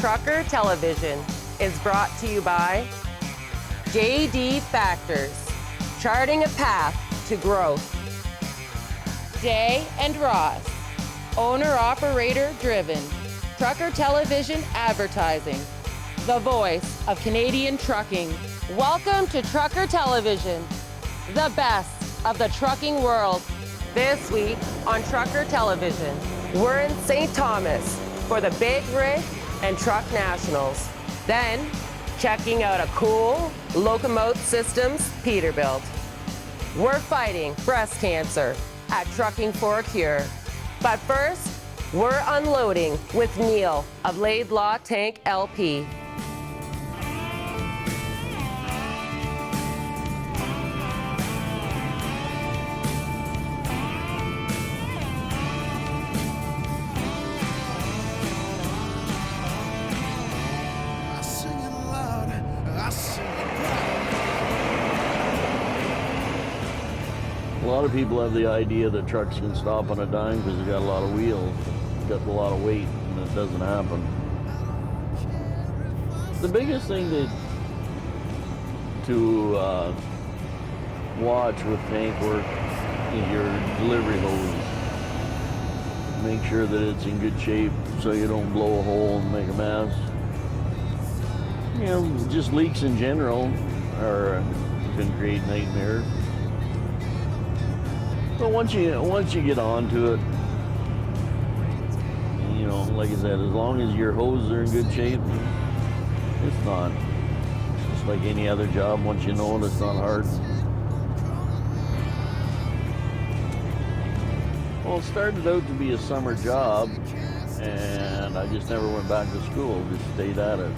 Trucker Television is brought to you by JD Factors, charting a path to growth. Day and Ross, owner-operator driven, Trucker Television advertising, the voice of Canadian trucking. Welcome to Trucker Television, the best of the trucking world. This week on Trucker Television, we're in St. Thomas for the Big Rig and Truck Nationals. Then, checking out a cool Locomote Systems Peterbilt. We're fighting breast cancer at Trucking for a Cure. But first, we're unloading with Neil of Laidlaw Tank LP. A lot of people have the idea that trucks can stop on a dime because they got a lot of wheels, got a lot of weight, and it doesn't happen. The biggest thing to watch with tank work is your delivery hose. Make sure that it's in good shape so you don't blow a hole and make a mess. You know, just leaks in general can create nightmares. But once you get onto it, you know, like I said, as long as your hoses are in good shape, it's not. Just like any other job, once you know it, it's not hard. Well, it started out to be a summer job, and I just never went back to school, just stayed at it.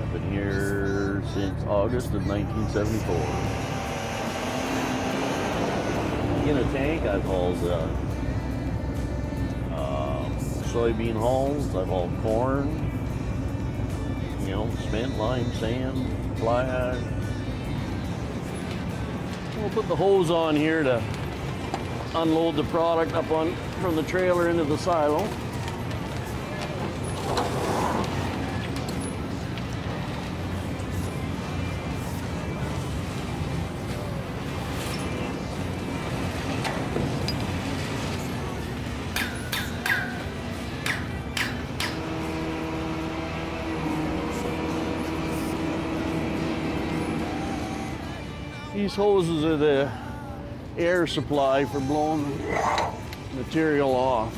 I've been here since August of 1974. In a tank, I've hauled soybean hulls, I've hauled corn, you know, cement, lime, sand, fly ash. We'll put the hose on here to unload the product up from the trailer into the silo. These hoses are the air supply for blowing material off.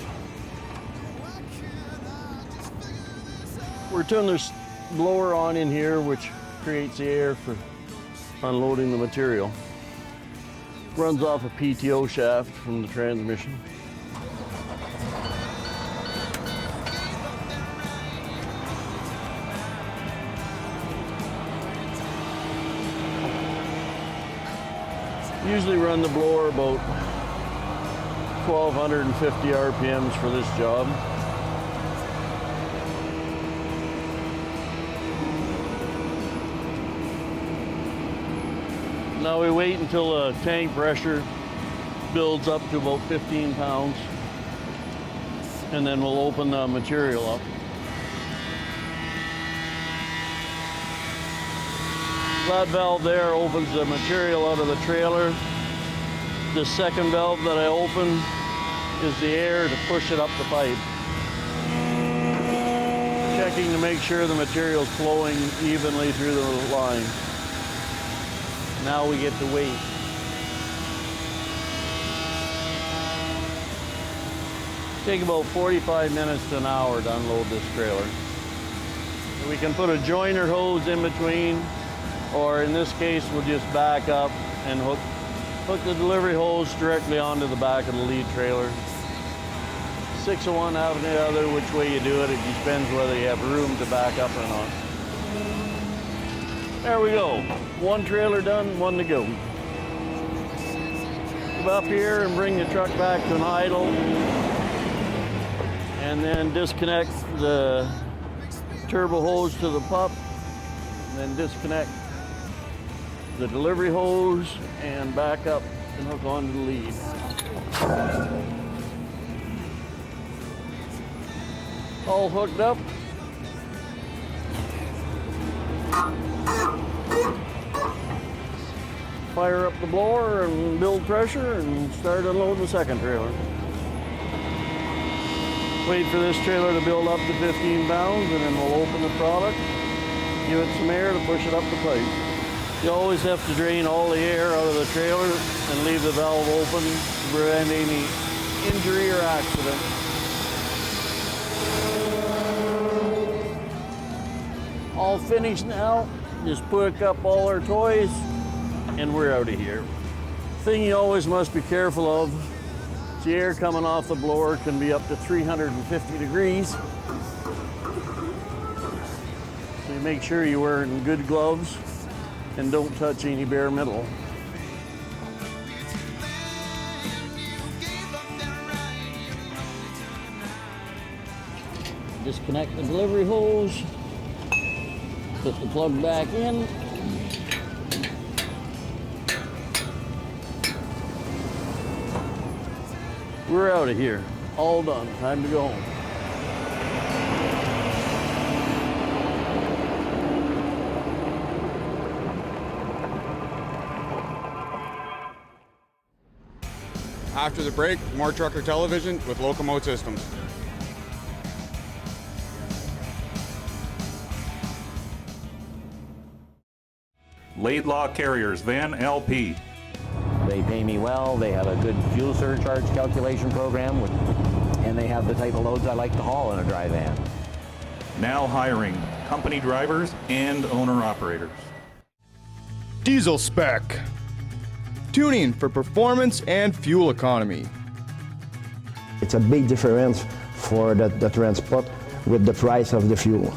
We're turning this blower on in here, which creates the air for unloading the material. Runs off a PTO shaft from the transmission. Usually run the blower about 1,250 RPMs for this job. Now we wait until the tank pressure builds up to about 15 pounds, and then we'll open the material up. That valve there opens the material out of the trailer. The second valve that I open is the air to push it up the pipe. Checking to make sure the material is flowing evenly through the line. Now we get to wait. Take about 45 minutes to an hour to unload this trailer. We can put a joiner hose in between, or in this case, we'll just back up and hook the delivery hose directly onto the back of the lead trailer. 6 of one, out of the other, which way you do it, it depends whether you have room to back up or not. There we go. One trailer done, one to go. Come up here and bring the truck back to an idle, and then disconnect the turbo hose to the pup, and then disconnect the delivery hose and back up and hook onto the lead. All hooked up, Fire up the blower and build pressure and start unloading the second trailer. Wait for this trailer to build up to 15 pounds and then we'll open the product, give it some air to push it up the pipe. You always have to drain all the air out of the trailer and leave the valve open to prevent any injury or accident. All finished now. Just pick up all our toys and we're out of here. Thing you always must be careful of, the air coming off the blower can be up to 350 degrees. So you make sure you're wearing good gloves and don't touch any bare metal. Disconnect the delivery hose, put the plug back in. We're out of here. All done. Time to go home. After the break, more Trucker Television with Locomote Systems. Laidlaw Carriers, Van LP. They pay me well, they have a good fuel surcharge calculation program, and they have the type of loads I like to haul in a dry van. Now hiring company drivers and owner-operators. Diesel Spec. Tuning for performance and fuel economy. It's a big difference for the transport with the price of the fuel.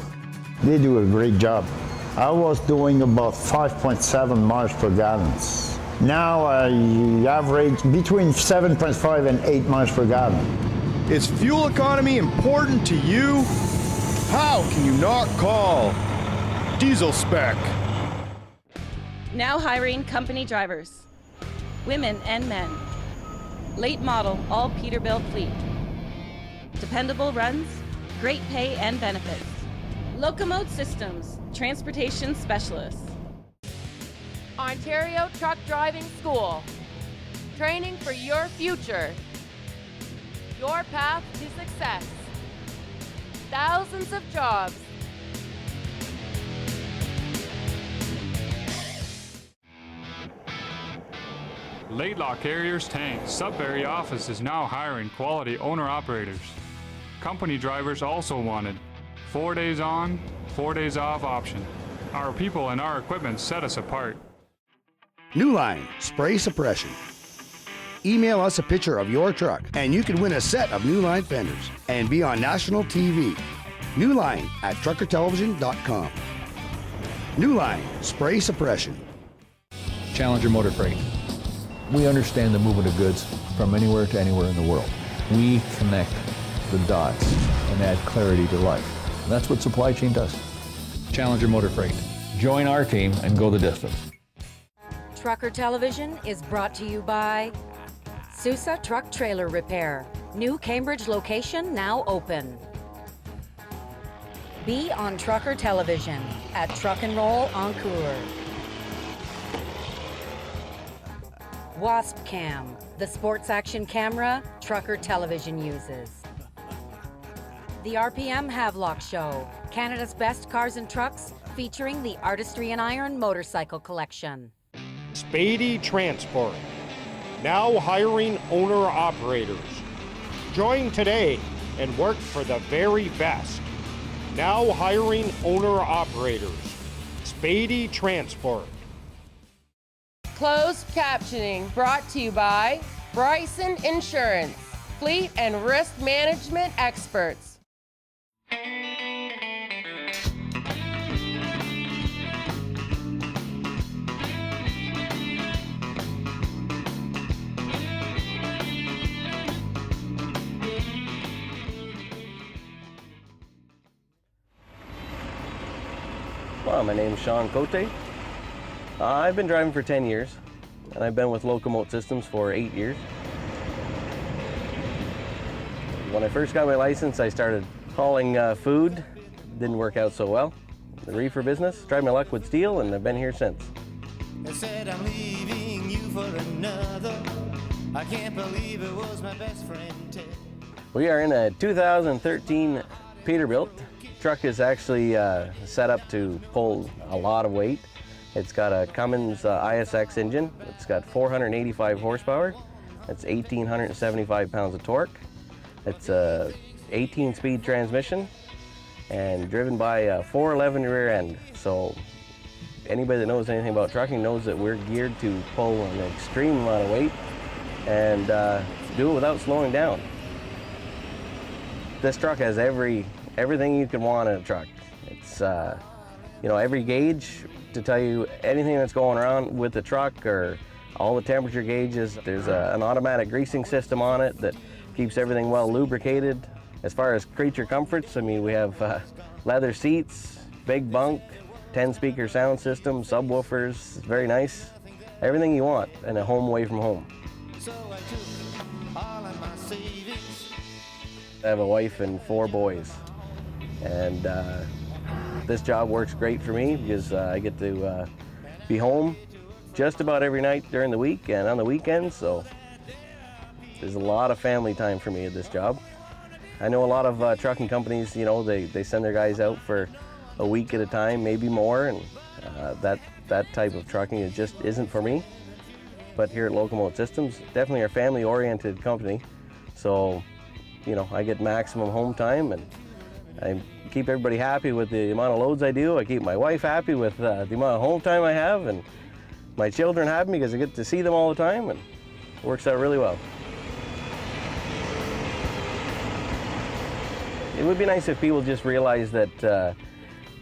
They do a great job. I was doing about 5.7 miles per gallon. Now I average between 7.5 and 8 miles per gallon. Is fuel economy important to you? How can you not call Diesel Spec? Now hiring company drivers, women and men. Late model, all Peterbilt fleet. Dependable runs, great pay and benefits. Locomote Systems, transportation specialists. Ontario Truck Driving School. Training for your future. Your path to success. Thousands of jobs. Laidlaw Carriers Tank Sudbury office is now hiring quality owner-operators. Company drivers also wanted. 4 days on, 4 days off option. Our people and our equipment set us apart. New Line Spray Suppression. Email us a picture of your truck and you can win a set of New Line fenders and be on national TV. New Line at truckertelevision.com. New Line Spray Suppression. Challenger Motor Freight. We understand the movement of goods from anywhere to anywhere in the world. We connect the dots and add clarity to life. And that's what supply chain does. Challenger Motor Freight. Join our team and go the distance. Trucker Television is brought to you by Sousa Truck Trailer Repair. New Cambridge location now open. Be on Trucker Television at Truck and Roll en Coeur. Wasp Cam, the sports action camera Trucker Television uses. The RPM Havelock Show, Canada's best cars and trucks, featuring the Artistry and Iron motorcycle collection. Spady Transport, now hiring owner-operators. Join today and work for the very best. Now hiring owner-operators. Spady Transport. Closed captioning brought to you by Bryson Insurance, fleet and risk management experts. Well, my name is Shawn Cote. I've been driving for 10 years, and I've been with Locomote Systems for 8 years. When I first got my license, I started hauling food. Didn't work out so well. the reefer business, tried my luck with steel, and I've been here since. I said I'm leaving you for another. I can't believe it was my best friend Ted. We are in a 2013 Peterbilt. Truck is actually set up to pull a lot of weight. It's got a Cummins ISX engine. It's got 485 horsepower. It's 1,875 pounds of torque. It's a 18-speed transmission and driven by a 411 rear end. So anybody that knows anything about trucking knows that we're geared to pull an extreme amount of weight and do it without slowing down. This truck has everything you can want in a truck. It's you know, every gauge to tell you anything that's going on with the truck, or all the temperature gauges. There's an automatic greasing system on it that keeps everything well lubricated. As far as creature comforts, I mean, we have leather seats, big bunk, 10-speaker sound system, subwoofers. It's very nice. Everything you want in a home away from home. So I took all of my savings. I have a wife and 4 boys, and this job works great for me because I get to be home just about every night during the week and on the weekends, so there's a lot of family time for me at this job. I know a lot of trucking companies, you know, they send their guys out for a week at a time, maybe more, and that type of trucking just isn't for me. But here at Locomote Systems, definitely a family-oriented company, so you know, I get maximum home time, and I keep everybody happy with the amount of loads I do. I keep my wife happy with the amount of home time I have, and my children happy because I get to see them all the time, and it works out really well. It would be nice if people just realized that,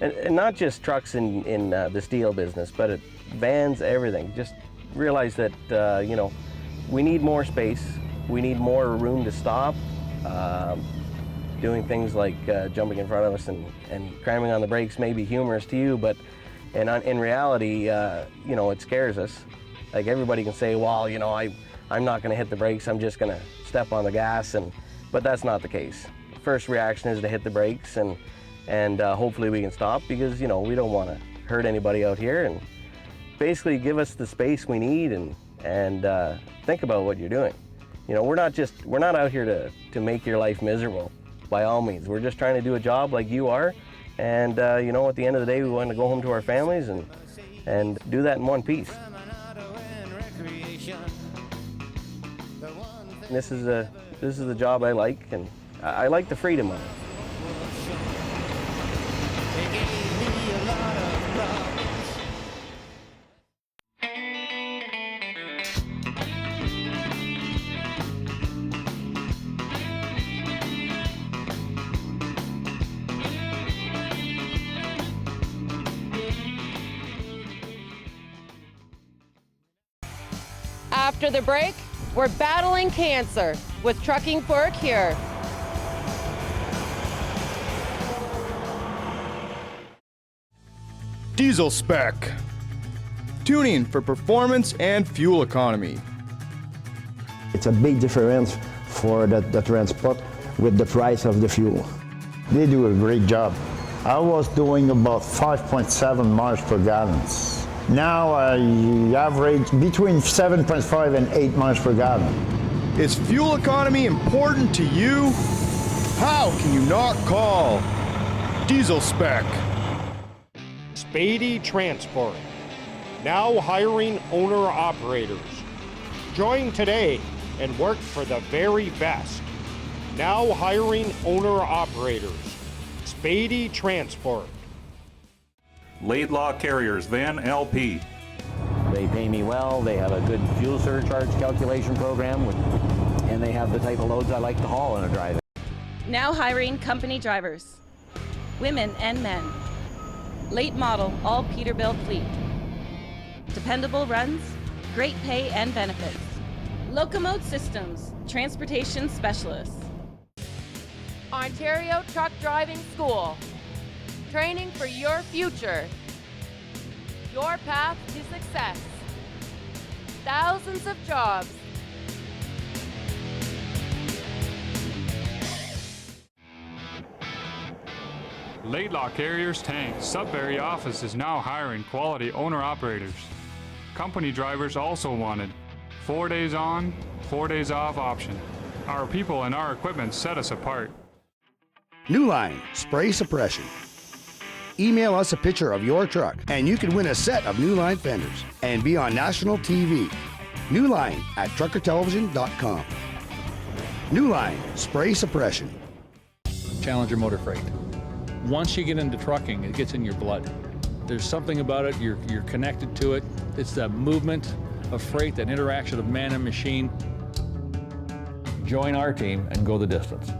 and not just trucks in the steel business, but vans, everything. Just realize that, you know, we need more space. We need more room to stop. Doing things like jumping in front of us and cramming on the brakes may be humorous to you, but in reality, you know, it scares us. Like, everybody can say, well, you know, I'm not going to hit the brakes, I'm just going to step on the gas, but that's not the case. First reaction is to hit the brakes, and hopefully we can stop, because, you know, we don't want to hurt anybody out here, and basically give us the space we need, and think about what you're doing. You know, we're not out here to make your life miserable, by all means. We're just trying to do a job like you are, and you know, at the end of the day, we want to go home to our families and do that in one piece. And this is the job I like, and I like the freedom of it. After the break, we're battling cancer with Trucking for a Cure. Diesel spec. Tuning for performance and fuel economy. It's a big difference for the transport with the price of the fuel. They do a great job. I was doing about 5.7 miles per gallon. Now I average between 7.5 and 8 miles per gallon. Is fuel economy important to you? How can you not call Diesel spec? Spragge Transport, now hiring owner-operators. Join today and work for the very best. Now hiring owner-operators. Spragge Transport. Laidlaw Carriers, Van LP. They pay me well, they have a good fuel surcharge calculation program, and they have the type of loads I like to haul in a drive. Now hiring company drivers, women and men. Late model, all Peterbilt fleet. Dependable runs, great pay and benefits. Locomote Systems, transportation specialists. Ontario Truck Driving School. Training for your future. Your path to success. Thousands of jobs. Laidlaw Carriers Tank Sudbury office is now hiring quality owner-operators. Company drivers also wanted. 4 days on, 4 days off option. Our people and our equipment set us apart. New Line Spray Suppression. Email us a picture of your truck and you can win a set of New Line fenders and be on national TV. New Line at truckertelevision.com. New Line Spray Suppression. Challenger Motor Freight. Once you get into trucking, it gets in your blood. There's something about it, you're connected to it. It's that movement of freight, that interaction of man and machine. Join our team and go the distance.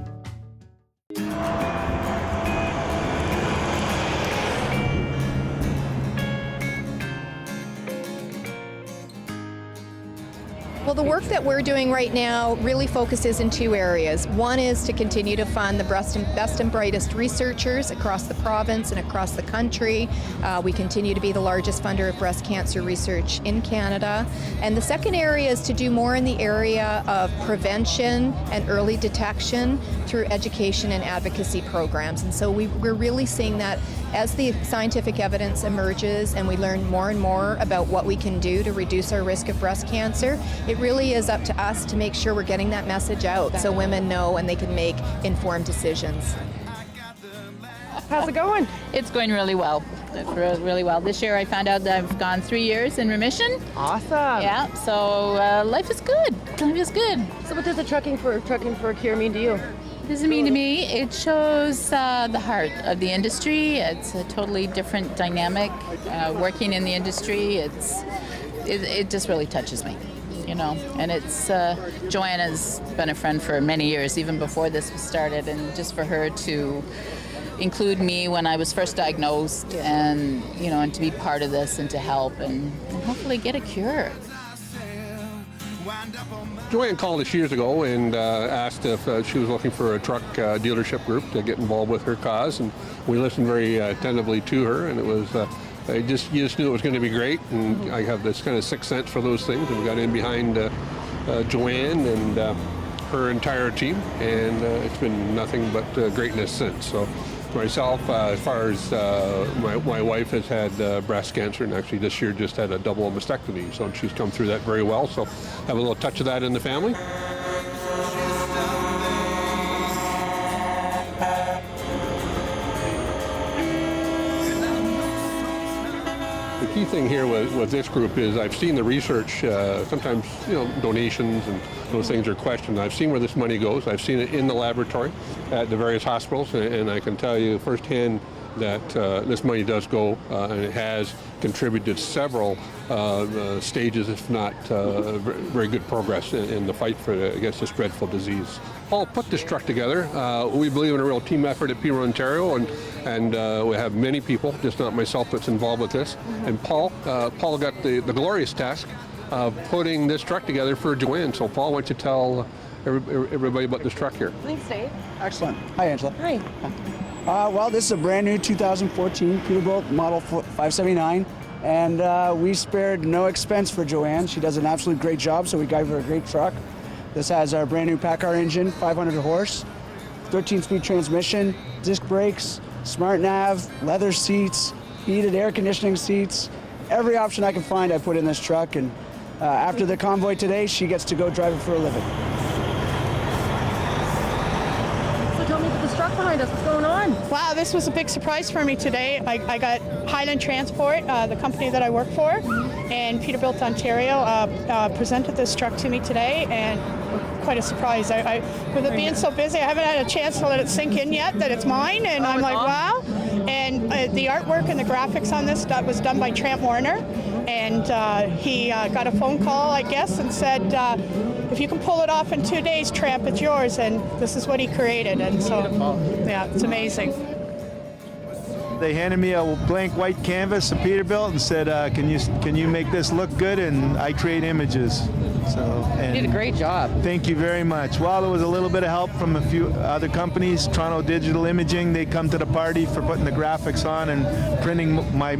Well, the work that we're doing right now really focuses in two areas. One is to continue to fund the best and brightest researchers across the province and across the country. We continue to be the largest funder of breast cancer research in Canada. And the second area is to do more in the area of prevention and early detection through education and advocacy programs. And so we're really seeing that as the scientific evidence emerges and we learn more and more about what we can do to reduce our risk of breast cancer, it really is up to us to make sure we're getting that message out so women know and they can make informed decisions. How's it going? It's going really well. It's really well. This year I found out that I've gone 3 years in remission. Awesome. Yeah, so life is good. Life is good. So what does the trucking for a cure mean to you? What does it mean to me? It shows the heart of the industry. It's a totally different dynamic. Working in the industry, it just really touches me, you know. And it's Joanna's been a friend for many years, even before this was started, and just for her to include me when I was first diagnosed, and you know, and to be part of this and to help and hopefully get a cure. Joanne called us years ago and asked if she was looking for a truck dealership group to get involved with her cause, and we listened very attentively to her, and it was you just knew it was going to be great, and I have this kind of sixth sense for those things, and we got in behind Joanne and her entire team, and it's been nothing but greatness since. So myself, as far as my wife has had breast cancer, and actually this year just had a double mastectomy, so she's come through that very well, so have a little touch of that in the family. The key thing here with this group is I've seen the research, sometimes, you know, donations and those things are questioned. I've seen where this money goes. I've seen it in the laboratory at the various hospitals, and I can tell you firsthand that this money does go, and it has contributed to several stages, if not very good progress in the fight against this dreadful disease. Paul put this truck together. We believe in a real team effort at Peter, Ontario, and we have many people, just not myself, that's involved with this. And Paul got the glorious task of putting this truck together for Joanne. So Paul, why don't you tell everybody about this truck here? Thanks, Dave. Excellent. Hi, Angela. Hi. Well, this is a brand new 2014 Peterbilt Model 579, and we spared no expense for Joanne. She does an absolute great job, so we gave her a great truck. This has our brand new PACCAR engine, 500 horse, 13-speed transmission, disc brakes, smart nav, leather seats, heated air conditioning seats. Every option I can find I put in this truck, and after the convoy today, she gets to go drive it for a living. So tell me about this truck behind us. What's going on? Wow, this was a big surprise for me today. I got Highland Transport, the company that I work for, and Peterbilt Ontario presented this truck to me today, and quite a surprise. With it being so busy, I haven't had a chance to let it sink in yet that it's mine, and I'm like, wow. And the artwork and the graphics on this was done by Trent Warner, and he got a phone call, I guess, and said, if you can pull it off in 2 days, Tramp, it's yours, and this is what he created, and so, yeah, it's amazing. They handed me a blank white canvas of Peterbilt and said, can you make this look good? And I create images. You did a great job. Thank you very much. Well, there was a little bit of help from a few other companies. Toronto Digital Imaging, they come to the party for putting the graphics on and printing my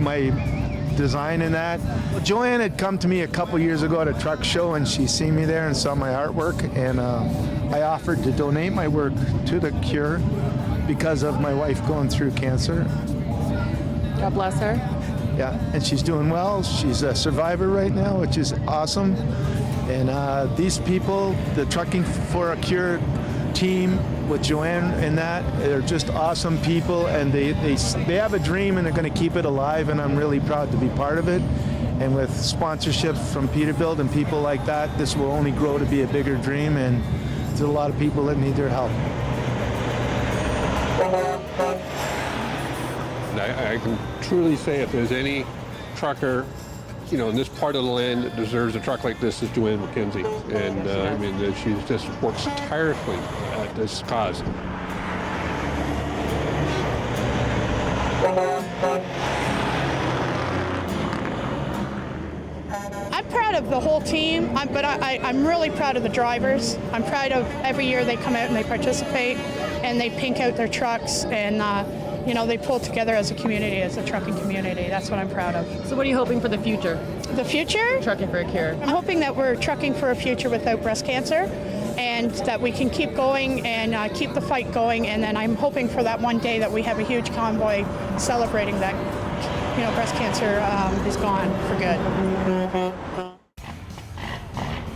design in that. Well, Joanne had come to me a couple years ago at a truck show, and she seen me there and saw my artwork, and I offered to donate my work to the cure because of my wife going through cancer. God bless her. Yeah, and she's doing well. She's a survivor right now, which is awesome. And these people, the Trucking for a Cure team with Joanne and that, they're just awesome people, and they have a dream and they're going to keep it alive, and I'm really proud to be part of it. And with sponsorships from Peterbilt and people like that, this will only grow to be a bigger dream, and there's a lot of people that need their help. I can truly say if there's any trucker, in this part of the land that deserves a truck like this, is Joanne McKenzie. And I mean, she just works tirelessly at this cause. I'm proud of the whole team, but I'm really proud of the drivers. I'm proud of every year they come out and they participate and they pink out their trucks, and they pull together as a community, as a trucking community. That's what I'm proud of. So what are you hoping for the future? The future? Trucking for a Cure. I'm hoping that we're trucking for a future without breast cancer, and that we can keep going and keep the fight going. And then I'm hoping for that one day that we have a huge convoy celebrating that, breast cancer is gone for good.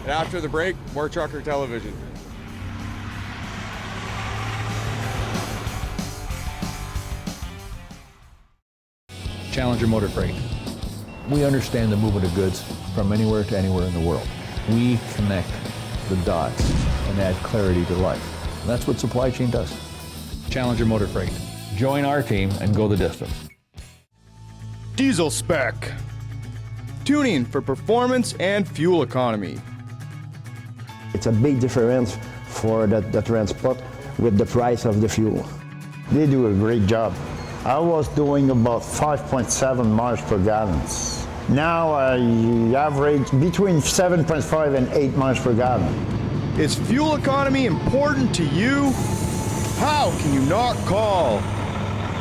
And after the break, more Trucker Television. Challenger Motor Freight. We understand the movement of goods from anywhere to anywhere in the world. We connect the dots and add clarity to life. And that's what supply chain does. Challenger Motor Freight. Join our team and go the distance. Diesel Spec. Tuning for performance and fuel economy. It's a big difference for the transport with the price of the fuel. They do a great job. I was doing about 5.7 miles per gallon. Now I average between 7.5 and 8 miles per gallon. Is fuel economy important to you? How can you not call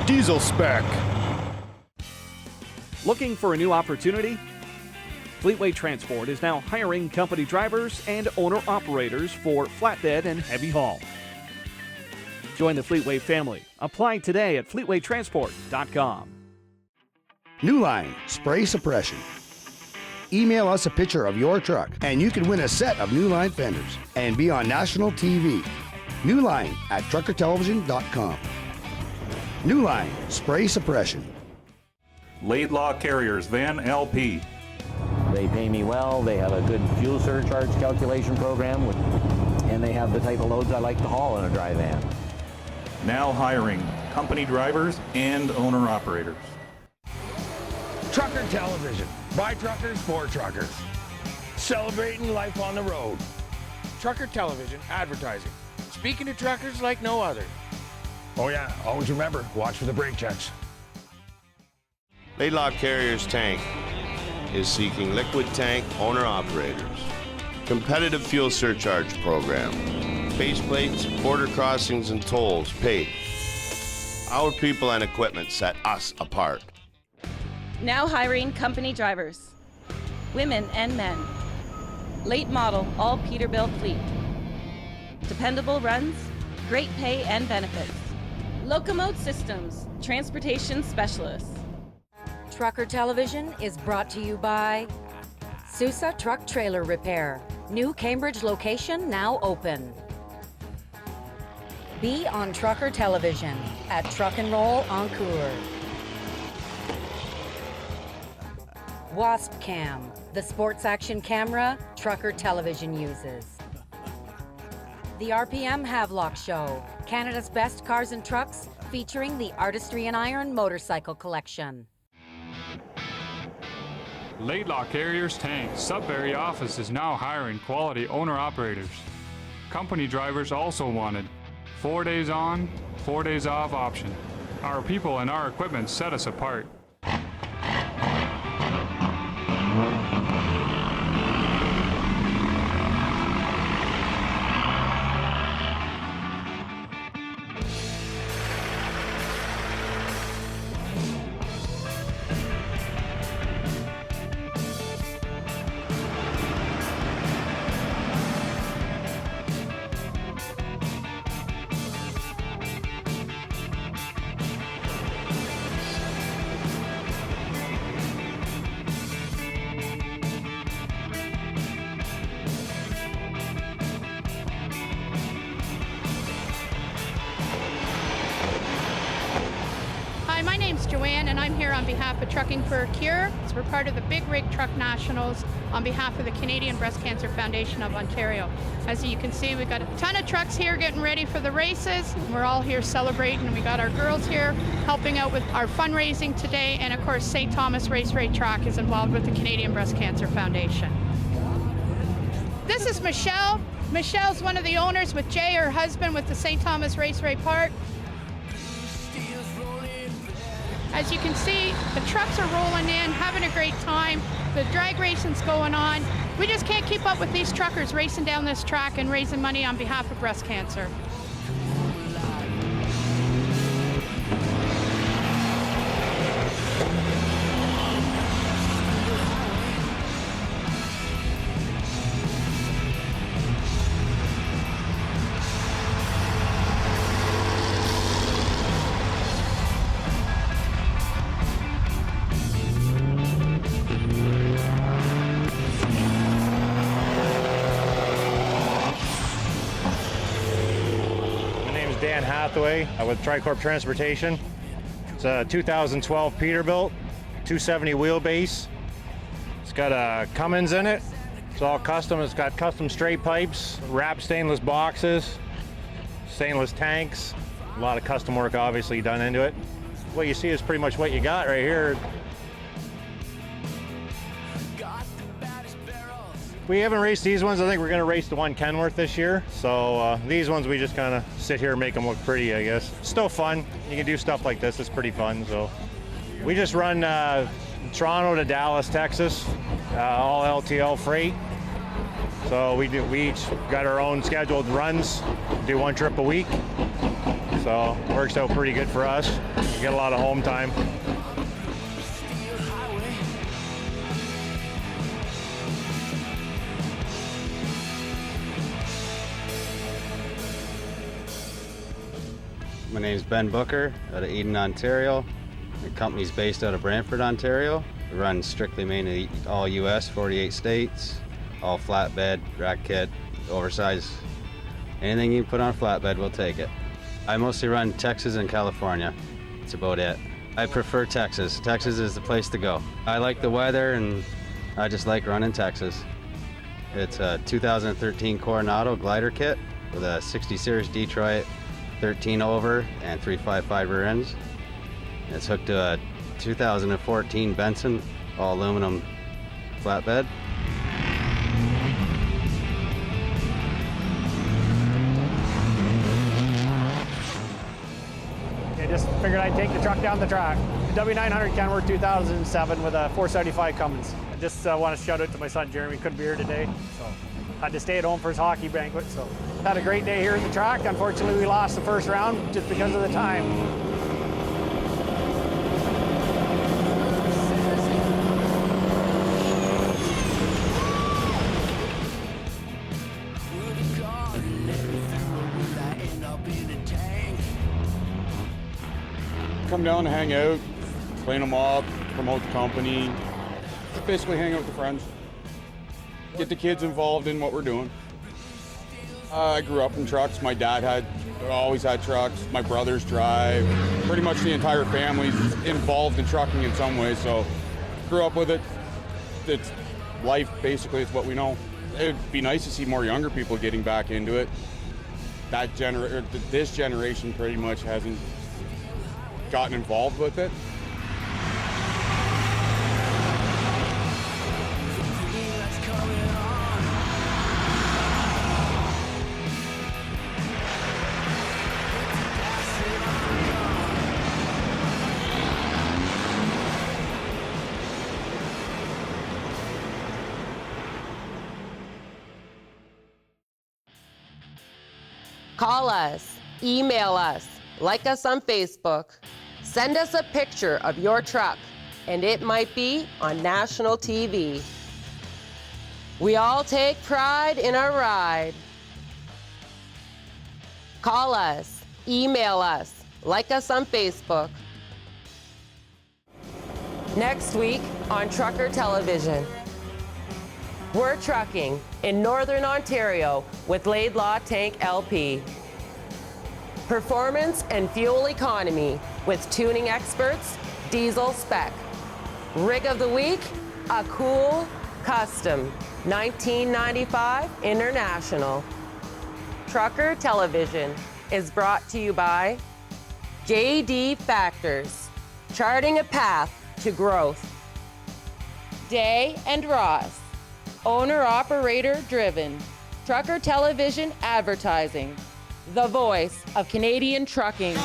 Diesel Spec? Looking for a new opportunity? Fleetway Transport is now hiring company drivers and owner-operators for flatbed and heavy haul. Join the Fleetway family. Apply today at fleetwaytransport.com. New Line Spray Suppression. Email us a picture of your truck and you can win a set of New Line fenders and be on national TV. New Line at truckertelevision.com. New Line Spray Suppression. Laidlaw Carriers Van LP. They pay me well, they have a good fuel surcharge calculation program, and they have the type of loads I like to haul in a dry van. Now hiring company drivers and owner-operators. Trucker Television. By truckers, for truckers. Celebrating life on the road. Trucker Television advertising. Speaking to truckers like no other. Oh yeah, always remember, watch for the brake checks. Laidlaw Carriers Tank is seeking liquid tank owner-operators. Competitive fuel surcharge program. Base plates, border crossings, and tolls paid. Our people and equipment set us apart. Now hiring company drivers. Women and men. Late model, all Peterbilt fleet. Dependable runs, great pay and benefits. Locomote Systems, transportation specialists. Trucker Television is brought to you by Sousa Truck Trailer Repair. New Cambridge location now open. Be on Trucker Television at Truck and Roll en Coeur. Wasp Cam, the sports action camera Trucker Television uses. The RPM Havelock Show, Canada's best cars and trucks, featuring the Artistry and Iron motorcycle collection. Laidlaw Carriers Tank Sudbury office is now hiring quality owner-operators. Company drivers also wanted. 4 days on, 4 days off option. Our people and our equipment set us apart. Joanne, and I'm here on behalf of Trucking for a Cure. So we're part of the Big Rig Truck Nationals on behalf of the Canadian Breast Cancer Foundation of Ontario. As you can see, we've got a ton of trucks here getting ready for the races. We're all here celebrating, and we got our girls here helping out with our fundraising today. And of course, St. Thomas Raceway Track is involved with the Canadian Breast Cancer Foundation. This is Michelle. Michelle's one of the owners with Jay, her husband, with the St. Thomas Raceway Park. As you can see, the trucks are rolling in, having a great time. The drag racing's going on. We just can't keep up with these truckers racing down this track and raising money on behalf of breast cancer. With Tricorp Transportation. It's a 2012 Peterbilt, 270 wheelbase. It's got a Cummins in it. It's all custom. It's got custom straight pipes, wrapped stainless boxes, stainless tanks. A lot of custom work obviously done into it. What you see is pretty much what you got right here. We haven't raced these ones. I think we're going to race the one Kenworth this year. So these ones we just kind of sit here and make them look pretty, I guess. Still fun. You can do stuff like this. It's pretty fun. So we just run Toronto to Dallas, Texas, all LTL freight. So we each got our own scheduled runs, do one trip a week. So it works out pretty good for us. We get a lot of home time. My name is Ben Booker out of Eden, Ontario. The company's based out of Brantford, Ontario. We run strictly mainly all US, 48 states, all flatbed, rack kit, oversized. Anything you put on a flatbed, we'll take it. I mostly run Texas and California. That's about it. I prefer Texas. Texas is the place to go. I like the weather and I just like running Texas. It's a 2013 Coronado glider kit with a 60 series Detroit 13 over and 355 rear ends. It's hooked to a 2014 Benson all aluminum flatbed. I just figured I'd take the truck down the track. The W900 Kenworth 2007 with a 475 Cummins. I just want to shout out to my son Jeremy. Couldn't be here today, so had to stay at home for his hockey banquet. So had a great day here in the track. Unfortunately, we lost the first round just because of the time. Come down and hang out, clean them up, promote the company, basically hang out with the friends. Get the kids involved in what we're doing. I grew up in trucks. My dad always had trucks. My brothers drive. Pretty much the entire family's involved in trucking in some way, so grew up with it. It's life, basically. It's what we know. It'd be nice to see more younger people getting back into it. This generation pretty much hasn't gotten involved with it. Call us, email us, like us on Facebook, send us a picture of your truck, and it might be on national TV. We all take pride in our ride. Call us, email us, like us on Facebook. Next week on Trucker Television. We're trucking in Northern Ontario with Laidlaw Tank LP. Performance and fuel economy with tuning experts, diesel spec. Rig of the week, a cool custom 1995 International. Trucker Television is brought to you by JD Factors, charting a path to growth. Day and Ross, owner-operator driven. Trucker Television Advertising, the voice of Canadian trucking.